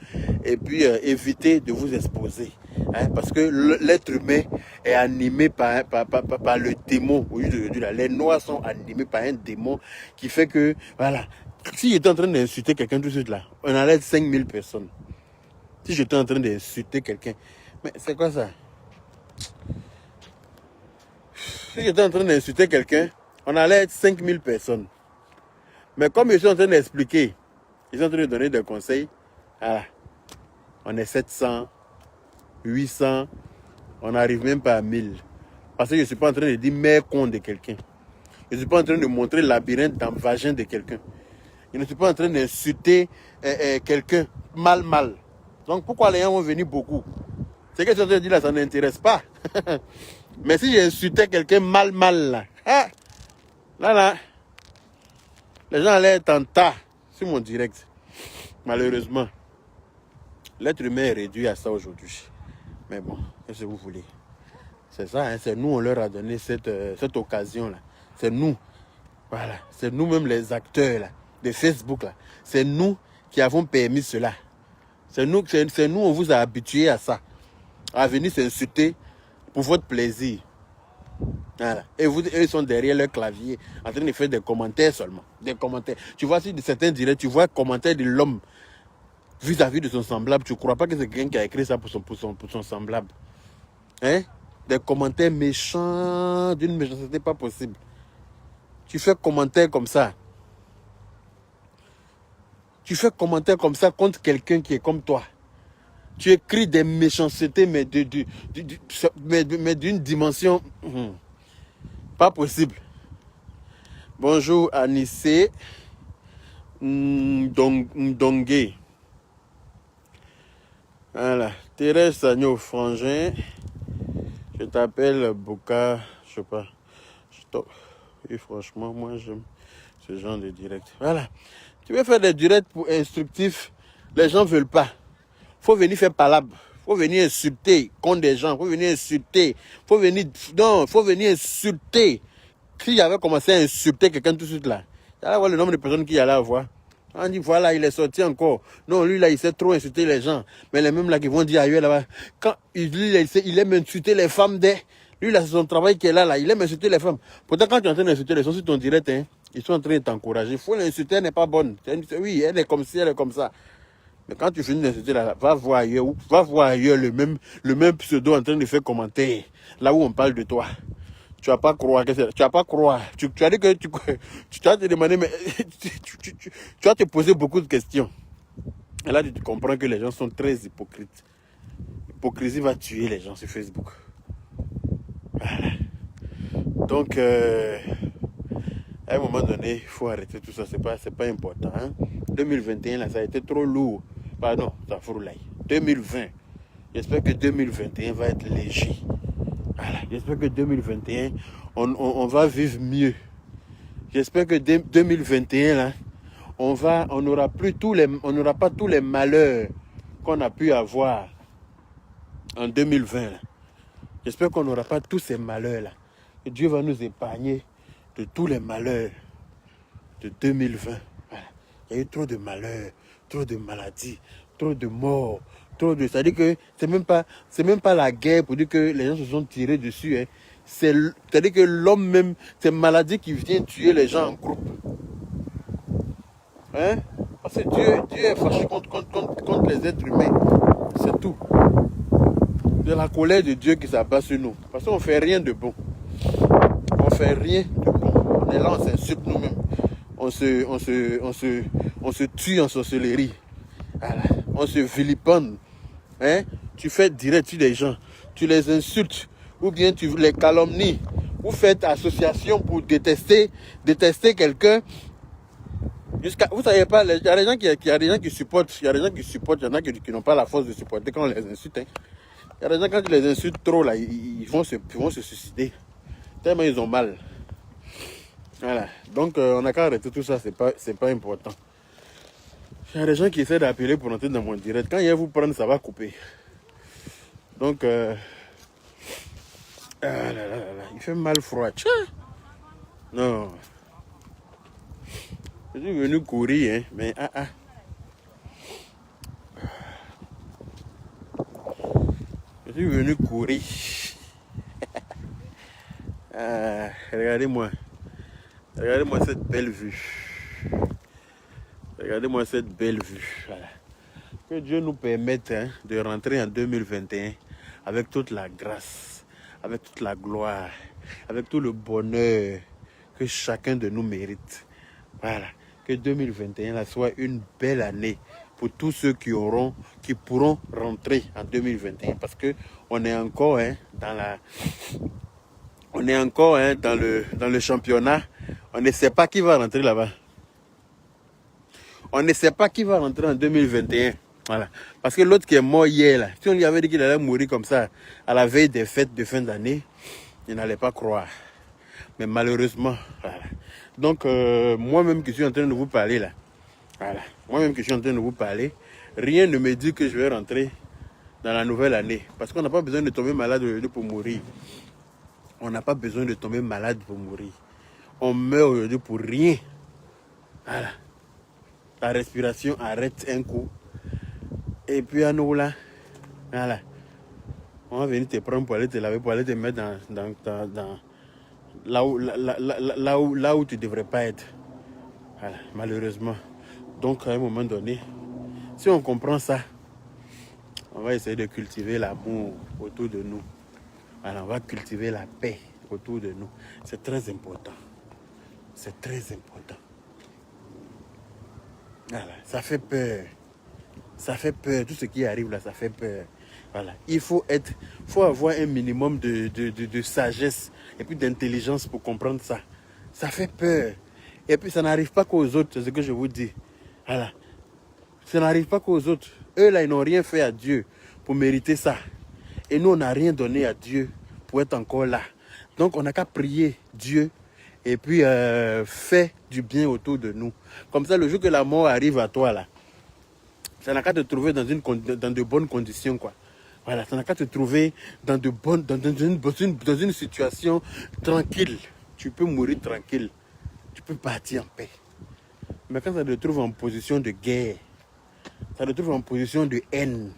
Et puis, éviter de vous exposer. Hein, parce que l'être humain est animé par le démon. Aujourd'hui, les Noirs sont animés par un démon qui fait que, voilà. Si j'étais en train d'insulter quelqu'un tout de suite là, on allait 5000 personnes. Si j'étais en train d'insulter quelqu'un. Mais c'est quoi ça? Si j'étais en train d'insulter quelqu'un, on allait être 5000 personnes. Mais comme je suis en train d'expliquer, ils sont en train de donner des conseils, ah, on est 700, 800, on n'arrive même pas à 1000. Parce que je ne suis pas en train de dire mère con de quelqu'un. Je ne suis pas en train de montrer le labyrinthe dans le vagin de quelqu'un. Je ne suis pas en train d'insulter quelqu'un mal. Donc pourquoi les gens vont venir beaucoup? Ce que je suis en train de dire là, ça n'intéresse pas. Mais si j'insultais quelqu'un mal là, ah, là, les gens allaient être en tas sur mon direct. Malheureusement, l'être humain est réduit à ça aujourd'hui. Mais bon, qu'est-ce que vous voulez? C'est ça, hein, c'est nous, on leur a donné cette occasion-là. C'est nous, voilà, c'est nous-mêmes les acteurs là, de Facebook là. C'est nous qui avons permis cela. C'est nous, on vous a habitués à ça. À venir s'insulter pour votre plaisir. Voilà. Et eux, ils sont derrière leur clavier, en train de faire des commentaires seulement. Des commentaires. Tu vois, si de certains directs, tu vois un commentaire de l'homme vis-à-vis de son semblable, tu ne crois pas que c'est quelqu'un qui a écrit ça pour son semblable. Hein? Des commentaires méchants, d'une méchanceté pas possible. Tu fais commentaire comme ça. Tu fais commentaire comme ça contre quelqu'un qui est comme toi. Tu écris des méchancetés, mais d'une dimension pas possible. Bonjour Anissé Ndongue. Voilà. Thérèse Sagno Frangin. Je t'appelle Boka. Je sais pas. Et franchement, moi j'aime ce genre de direct. Voilà. Tu veux faire des directs pour instructifs, les gens ne veulent pas. Il faut venir faire palabre. Il faut venir insulter contre des gens. Il faut venir insulter. Il faut venir insulter. Si j'avais commencé à insulter quelqu'un tout de suite là, j'allais voir le nombre de personnes qu'il y allait avoir. On dit voilà, il est sorti encore. Non, lui là, il sait trop insulter les gens. Mais les mêmes là qui vont dire ailleurs là-bas, quand il aime insulter les femmes lui là, c'est son travail qui est là, il aime insulter les femmes. Pourtant, quand tu es en train d'insulter les gens sur ton direct, hein, ils sont en train de t'encourager. Il faut l'insulter, elle n'est pas bonne. Oui, elle est comme ci, elle est comme ça. Mais quand tu finis d'insulter là, va voir ailleurs le même pseudo en train de faire commentaire. Là où on parle de toi. Tu vas pas croire que c'est. Tu vas pas croire. Tu as dit que tu vas te demander, mais tu vas te poser beaucoup de questions. Et là, tu comprends que les gens sont très hypocrites. L'hypocrisie va tuer les gens sur Facebook. Voilà. Donc, à un moment donné, il faut arrêter tout ça. C'est pas important. Hein? 2021, là, ça a été trop lourd. Pardon, ça fout là. 2020. J'espère que 2021 va être léger. Voilà. J'espère que 2021, on va vivre mieux. J'espère que 2021, là, on n'aura pas tous les malheurs qu'on a pu avoir en 2020. Là. J'espère qu'on n'aura pas tous ces malheurs-là. Que Dieu va nous épargner de tous les malheurs de 2020. Voilà. Il y a eu trop de malheurs, trop de maladies, trop de morts. C'est-à-dire que c'est même pas la guerre pour dire que les gens se sont tirés dessus. Hein. C'est-à-dire que l'homme même, c'est une maladie qui vient tuer les gens en groupe. Hein? Parce que Dieu est fâché contre les êtres humains. C'est tout. C'est la colère de Dieu qui s'abat sur nous. Parce qu'on ne fait rien de bon. On ne fait rien de bon. On est là, on s'insulte nous-mêmes. On se tue en sorcellerie. Voilà. On se vilipende. Hein? Tu fais direct sur des gens, tu les insultes, ou bien tu les calomnies, ou faites association pour détester quelqu'un. Vous savez pas, il y a des gens il y a des gens qui supportent, il y a des gens qui supportent, il y en a qui n'ont pas la force de supporter quand on les insulte. Hein. Il y a des gens, quand tu les insultes trop, là, ils vont se suicider. Tellement ils ont mal. Voilà. Donc, on n'a qu'à arrêter tout ça, c'est pas important. Il y a des gens qui essaient d'appeler pour entrer dans mon direct. Quand ils vous prennent, ça va couper. Donc, il fait mal froid. Tchè. Non. Je suis venu courir, hein, mais Je suis venu courir. Regardez-moi. Regardez-moi cette belle vue. Regardez-moi cette belle vue. Voilà. Que Dieu nous permette de rentrer en 2021 avec toute la grâce, avec toute la gloire, avec tout le bonheur que chacun de nous mérite. Voilà. Que 2021 là, soit une belle année pour tous ceux qui pourront rentrer en 2021. Parce que on est encore dans le championnat. On ne sait pas qui va rentrer là-bas. On ne sait pas qui va rentrer en 2021. Voilà. Parce que l'autre qui est mort hier, là, si on lui avait dit qu'il allait mourir comme ça, à la veille des fêtes de fin d'année, il n'allait pas croire. Mais malheureusement, voilà. Donc, moi-même qui suis en train de vous parler là, voilà. Moi-même qui suis en train de vous parler, rien ne me dit que je vais rentrer dans la nouvelle année. Parce qu'on n'a pas besoin de tomber malade aujourd'hui pour mourir. On n'a pas besoin de tomber malade pour mourir. On meurt aujourd'hui pour rien. Voilà. La respiration arrête un coup. Et puis à nous là, voilà. On va venir te prendre pour aller te laver, pour aller te mettre dans là où tu ne devrais pas être. Voilà, malheureusement. Donc à un moment donné, si on comprend ça, on va essayer de cultiver l'amour autour de nous. Voilà, on va cultiver la paix autour de nous. C'est très important. C'est très important. Voilà, ça fait peur. Ça fait peur. Tout ce qui arrive là, ça fait peur. Voilà. Il faut avoir un minimum de sagesse et puis d'intelligence pour comprendre ça. Ça fait peur. Et puis ça n'arrive pas qu'aux autres, c'est ce que je vous dis. Voilà. Ça n'arrive pas qu'aux autres. Eux là, ils n'ont rien fait à Dieu pour mériter ça. Et nous, on n'a rien donné à Dieu pour être encore là. Donc on n'a qu'à prier Dieu et puis faire du bien autour de nous. Comme ça, le jour que la mort arrive à toi là, ça n'a qu'à te trouver dans de bonnes conditions, quoi. Voilà, ça n'a qu'à te trouver dans une situation tranquille. Tu peux mourir tranquille. Tu peux partir en paix. Mais quand ça te trouve en position de guerre, ça te trouve en position de haine,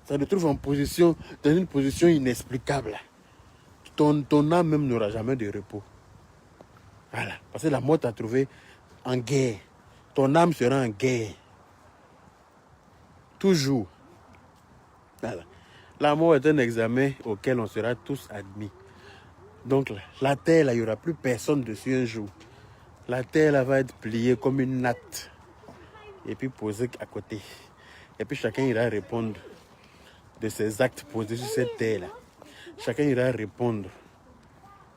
ça te trouve dans une position inexplicable, ton âme même n'aura jamais de repos. Voilà, parce que la mort t'a trouvé en guerre. Ton âme sera en guerre. Toujours. Voilà. La mort est un examen auquel on sera tous admis. Donc la terre, là, il n'y aura plus personne dessus un jour. La terre là, va être pliée comme une natte. Et puis posée à côté. Et puis chacun ira répondre de ses actes posés sur cette terre là. Chacun ira répondre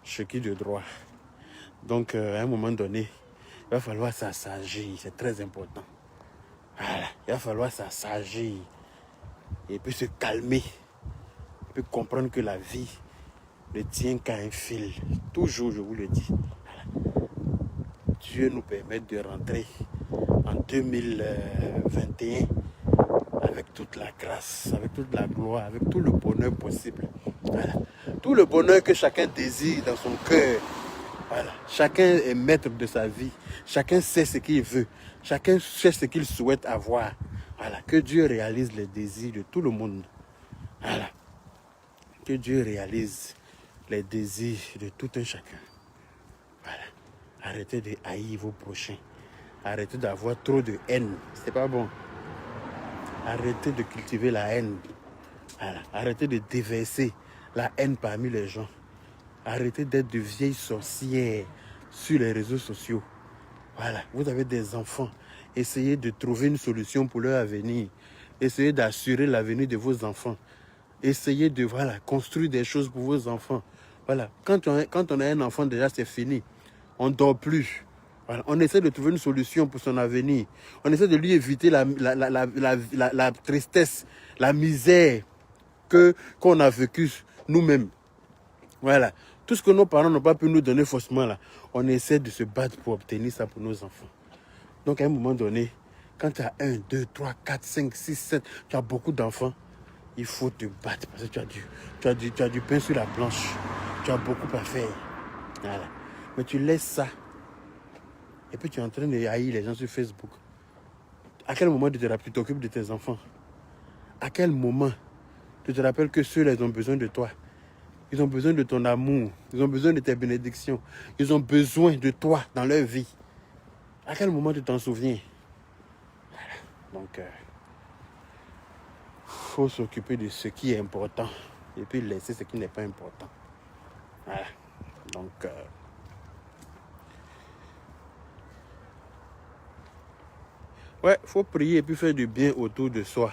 ce qui est de droit. Donc à un moment donné, il va falloir s'assagir. C'est très important. Voilà. Il va falloir s'assagir. Et puis se calmer. Et puis comprendre que la vie ne tient qu'à un fil. Toujours, je vous le dis. Voilà. Dieu nous permet de rentrer en 2021 avec toute la grâce, avec toute la gloire, avec tout le bonheur possible. Voilà. Tout le bonheur que chacun désire dans son cœur. Voilà. Chacun est maître de sa vie. Chacun sait ce qu'il veut. Chacun sait ce qu'il souhaite avoir. Voilà. Que Dieu réalise les désirs de tout le monde. Voilà. Que Dieu réalise les désirs de tout un chacun. Voilà. Arrêtez de haïr vos prochains. Arrêtez d'avoir trop de haine. C'est pas bon. Arrêtez de cultiver la haine. Voilà. Arrêtez de déverser la haine parmi les gens. Arrêtez d'être de vieilles sorcières sur les réseaux sociaux. Voilà. Vous avez des enfants. Essayez de trouver une solution pour leur avenir. Essayez d'assurer l'avenir de vos enfants. Essayez de construire des choses pour vos enfants. Voilà. Quand on a un enfant, déjà, c'est fini. On ne dort plus. Voilà. On essaie de trouver une solution pour son avenir. On essaie de lui éviter la tristesse, la misère qu'on a vécue nous-mêmes. Voilà. Tout ce que nos parents n'ont pas pu nous donner faussement, là, on essaie de se battre pour obtenir ça pour nos enfants. Donc à un moment donné, quand tu as 1, 2, 3, 4, 5, 6, 7, tu as beaucoup d'enfants, il faut te battre parce que tu as du pain sur la planche. Tu as beaucoup à faire. Voilà. Mais tu laisses ça. Et puis tu es en train de haïr les gens sur Facebook. À quel moment tu t'occupes de tes enfants? À quel moment tu te rappelles que ceux-là, ils ont besoin de toi? Ils ont besoin de ton amour. Ils ont besoin de tes bénédictions. Ils ont besoin de toi dans leur vie. À quel moment tu t'en souviens? Voilà. Donc, faut s'occuper de ce qui est important. Et puis laisser ce qui n'est pas important. Voilà. Donc, ouais, faut prier et puis faire du bien autour de soi.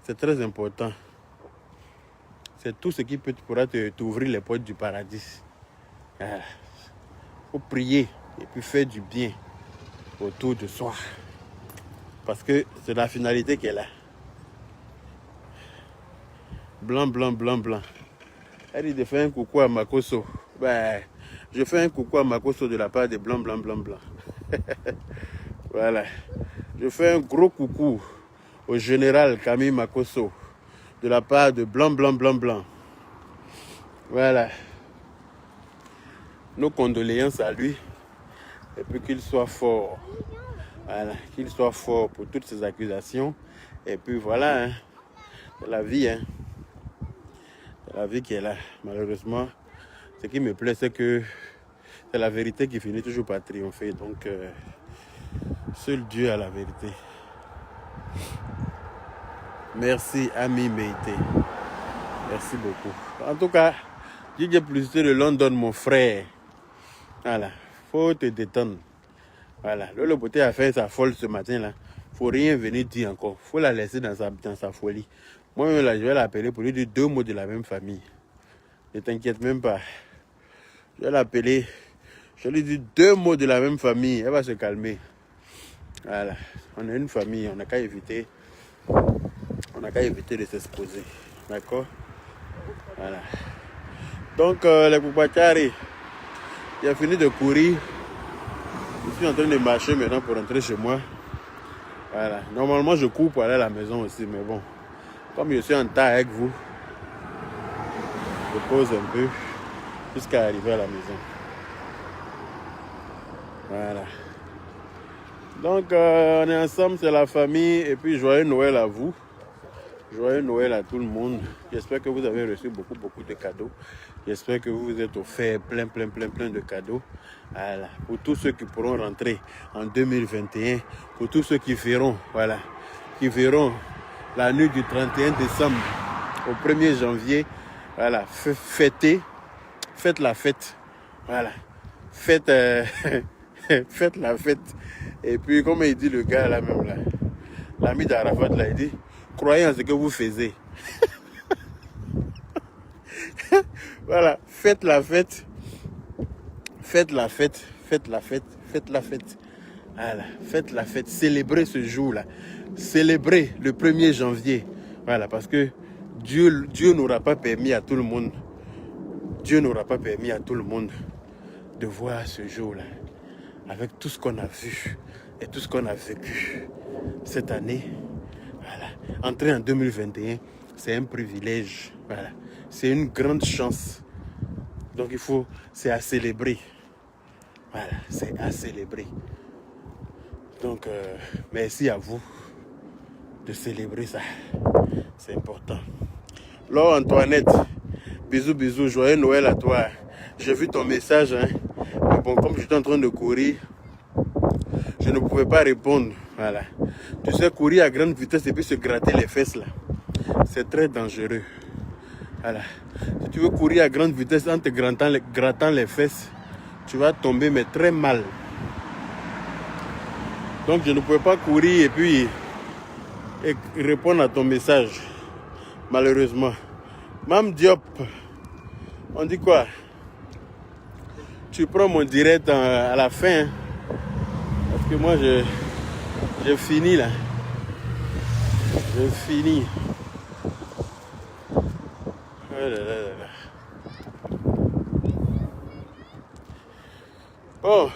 C'est très important. C'est tout ce qui pourra t'ouvrir les portes du paradis. Voilà. Faut prier et puis faire du bien autour de soi. Parce que c'est la finalité qui est là. Blanc, blanc, blanc, blanc. Elle dit de faire un coucou à Makosso. Ben, je fais un coucou à Makosso de la part de blanc, blanc, blanc, blanc. Voilà. Je fais un gros coucou au général Camille Makosso de la part de blanc, blanc, blanc, blanc. Voilà. Nos condoléances à lui. Et puis qu'il soit fort. Voilà. Qu'il soit fort pour toutes ces accusations. Et puis voilà. Hein. C'est la vie. Hein. C'est la vie qui est là. Malheureusement, ce qui me plaît, c'est que c'est la vérité qui finit toujours par triompher. Donc, seul Dieu a la vérité. Merci, ami Meïté. Merci beaucoup. En tout cas, DJ Publicité de London, mon frère. Voilà. Faut te détendre. Voilà. Le beauté a fait sa folle ce matin-là. Faut rien venir dire encore. Faut la laisser dans sa folie. Moi, je vais l'appeler pour lui dire 2 mots de la même famille. Ne t'inquiète même pas. Je vais l'appeler. Je lui dis 2 mots de la même famille. Elle va se calmer. Voilà. On est une famille. On n'a qu'à éviter. De s'exposer. D'accord? Voilà. Donc, les Koupachari, j'ai fini de courir. Je suis en train de marcher maintenant pour rentrer chez moi. Voilà. Normalement, je cours pour aller à la maison aussi. Mais bon, comme je suis en tas avec vous, je pose un peu jusqu'à arriver à la maison. Voilà. Donc, on est ensemble, c'est la famille. Et puis, joyeux Noël à vous. Joyeux Noël à tout le monde. J'espère que vous avez reçu beaucoup de cadeaux. J'espère que vous vous êtes offert plein de cadeaux. Voilà. Pour tous ceux qui pourront rentrer en 2021, pour tous ceux qui verront, voilà, qui verront la nuit du 31 décembre au 1er janvier, voilà, faites la fête. Voilà. Faites la fête. Et puis, comme il dit le gars là même là, l'ami d'Arafat là, il dit, croyez en ce que vous faisiez. Voilà, faites la fête. Faites la fête. Voilà, faites la fête. Célébrez ce jour-là. Célébrez le 1er janvier. Voilà, parce que Dieu n'aura pas permis à tout le monde. Dieu n'aura pas permis à tout le monde de voir ce jour-là. Avec tout ce qu'on a vu et tout ce qu'on a vécu cette année. Voilà. Entrer en 2021, c'est un privilège. Voilà. C'est une grande chance. Donc c'est à célébrer. Voilà, c'est à célébrer. Donc, merci à vous de célébrer ça. C'est important. Laure Antoinette, bisous, joyeux Noël à toi. J'ai vu ton message. Hein. Mais bon, comme j'étais en train de courir, je ne pouvais pas répondre. Voilà. Tu sais, courir à grande vitesse et puis se gratter les fesses là, c'est très dangereux. Voilà. Si tu veux courir à grande vitesse en te grattant les fesses, tu vas tomber mais très mal. Donc je ne pouvais pas courir et puis répondre à ton message. Malheureusement. Mam Diop, on dit quoi? Tu prends mon direct à la fin. que moi, je finis là. Je finis. Oh là là là là. Bon.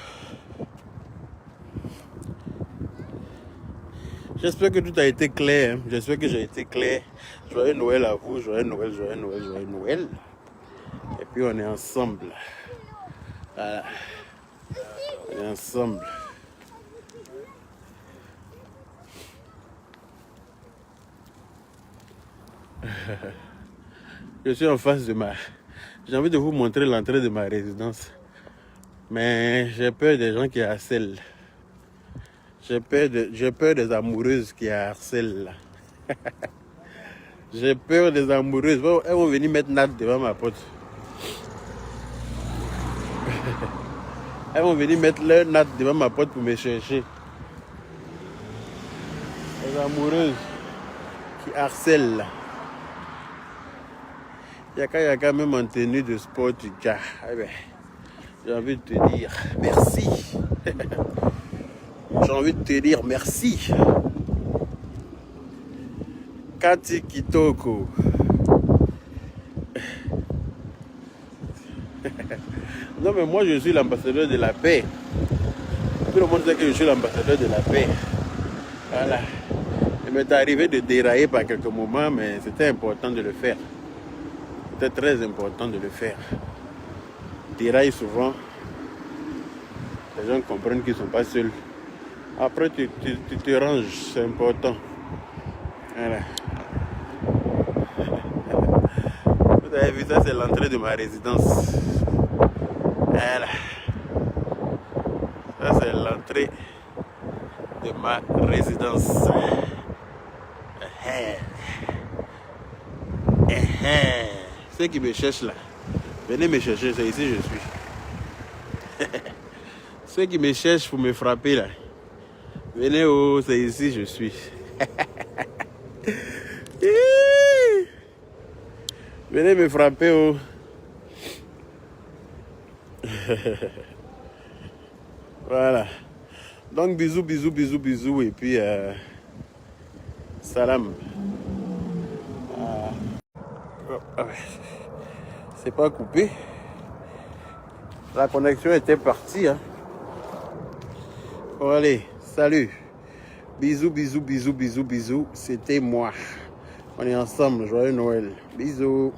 J'espère que tout a été clair. Hein. J'espère que j'ai été clair. Joyeux Noël à vous. Joyeux Noël, joyeux Noël, joyeux Noël. Et puis on est ensemble. Voilà. On est ensemble. Je suis en face de ma... J'ai envie de vous montrer l'entrée de ma résidence. Mais j'ai peur des gens qui harcèlent. J'ai peur des amoureuses qui harcèlent là. J'ai peur des amoureuses. Elles vont venir mettre Nat devant ma porte. Elles vont venir mettre leur Nat devant ma porte pour me chercher. Les amoureuses qui harcèlent là. Yaka même en tenue de sport du gars. Eh ben, j'ai envie de te dire merci. J'ai envie de te dire merci. Kati Kitoko. Non mais moi je suis l'ambassadeur de la paix. Tout le monde sait que je suis l'ambassadeur de la paix. Voilà. Il m'est arrivé de dérailler par quelques moments, mais c'était important de le faire. C'était très important de le faire. Déraille souvent. Les gens comprennent qu'ils ne sont pas seuls. Après, tu te ranges, c'est important. Voilà. Vous avez vu, ça c'est l'entrée de ma résidence. Voilà. Ça c'est l'entrée de ma résidence. Ceux qui me cherchent là, venez me chercher, c'est ici que je suis. Ceux qui me cherchent pour me frapper là, venez, oh, c'est ici que je suis. Venez me frapper, oh. Voilà. Donc bisous, bisous, bisous, bisous. Et puis salam. C'est pas coupé. La connexion était partie. Hein. Bon, allez, salut. Bisous, bisous, bisous, bisous, bisous. C'était moi. On est ensemble. Joyeux Noël. Bisous.